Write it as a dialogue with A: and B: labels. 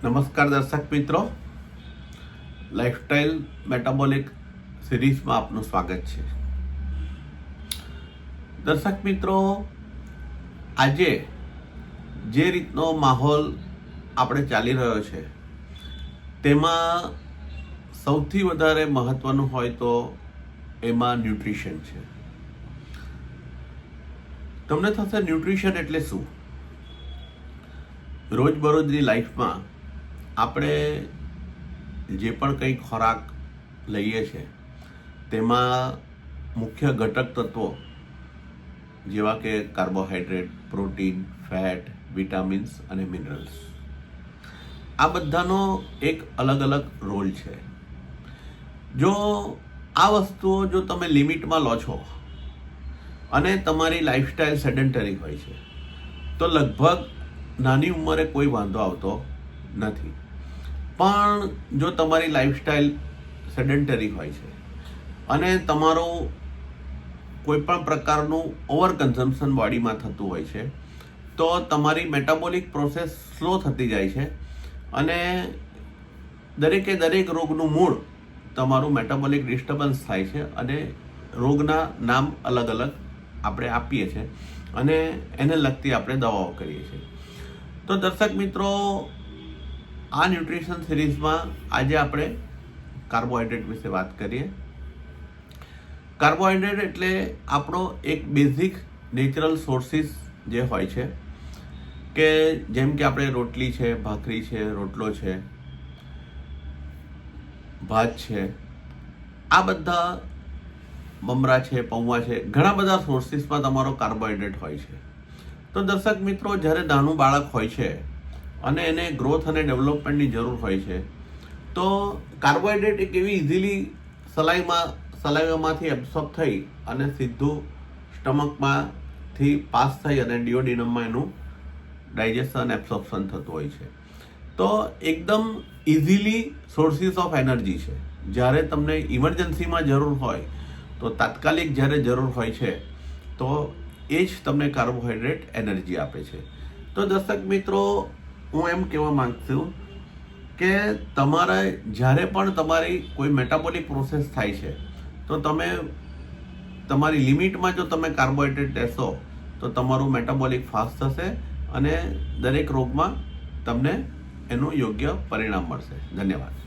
A: નમસ્કાર દર્શક મિત્રો, લાઇફસ્ટાઇલ મેટાબોલિક સિરીઝમાં આપનું સ્વાગત છે. દર્શક મિત્રો, આજે જે રીતનો માહોલ આપણે ચાલી રહ્યો છે તેમાં સૌથી વધારે મહત્વનું હોય તો એમાં ન્યુટ્રિશન છે. તમને થશે ન્યુટ્રિશન એટલે શું? રોજબરોજની લાઈફમાં આપણે જે પણ કંઈ ખોરાક લઈએ છીએ તેમાં મુખ્ય ઘટક તત્વો જેવા કે કાર્બોહાઈડ્રેટ, પ્રોટીન, ફેટ, વિટામિન્સ અને મિનરલ્સ, આ બધાનો એક અલગ અલગ રોલ છે. જો આ વસ્તુઓ જો તમે લિમિટમાં લો છો અને તમારી લાઈફસ્ટાઈલ સેડેન્ટરી હોય છે તો લગભગ નાની ઉંમરે કોઈ વાંધો આવતો નથી. પણ જો તમારી લાઈફસ્ટાઈલ સેડેન્ટરી હોય છે અને તમારું કોઈ પણ પ્રકારનું ઓવર કન્ઝમ્પશન બોડીમાં થતું હોય છે તો તમારી મેટાબોલિક પ્રોસેસ સ્લો થતી જાય છે અને દરેકે દરેક રોગનું મૂળ તમારું મેટાબોલિક ડિસ્ટર્બન્સ થાય છે અને રોગના નામ અલગ અલગ આપણે આપીએ છીએ અને એને લગતી આપણે દવાઓ કરીએ છીએ. તો દર્શક મિત્રો, આ ન્યુટ્રિશન સિરીઝમાં આજે આપણે કાર્બોહાઈડ્રેટ વિશે વાત કરીએ. કાર્બોહાઈડ્રેટ એટલે આપણો એક બેઝિક નેચરલ સોર્સિસ જે હોય છે, કે જેમ કે આપણે રોટલી છે, ભાખરી છે, રોટલો છે, ભાત છે, આ બધા મમરા છે, પૌવા છે, ઘણા બધા સોર્સિસમાં તમારો કાર્બોહાઈડ્રેટ હોય છે. તો દર્શક મિત્રો, જ્યારે નાનું બાળક હોય છે અને એને ગ્રોથ અને ડેવલપમેન્ટની જરૂર હોય છે તો કાર્બોહાઈડ્રેટ એક એવી ઇઝીલી સલાઈવામાંથી એબ્સોર્બ થઈ અને સીધું સ્ટમકમાંથી પાસ થઈ અને ડિયોડિનમમાં એનું ડાયજેશન એબ્સોર્પ્શન થતું હોય છે. તો એકદમ ઇઝીલી સોર્સિસ ઓફ એનર્જી છે. જ્યારે તમને ઇમરજન્સીમાં જરૂર હોય તો તાત્કાલિક જ્યારે જરૂર હોય છે તો એ જ તમને કાર્બોહાઈડ્રેટ એનર્જી આપે છે. તો દર્શક મિત્રો, હું એમ કહેવા માંગુ છું કે તમારે જ્યારે પણ તમારી કોઈ મેટાબોલિક પ્રોસેસ થાય છે તો તમે તમારી લિમિટમાં જો તમે કાર્બોહાઈડ્રેટ લેશો તો તમારું મેટાબોલિક ફાસ્ટ થશે અને દરેક રોગમાં તમને એનું યોગ્ય પરિણામ મળશે. ધન્યવાદ.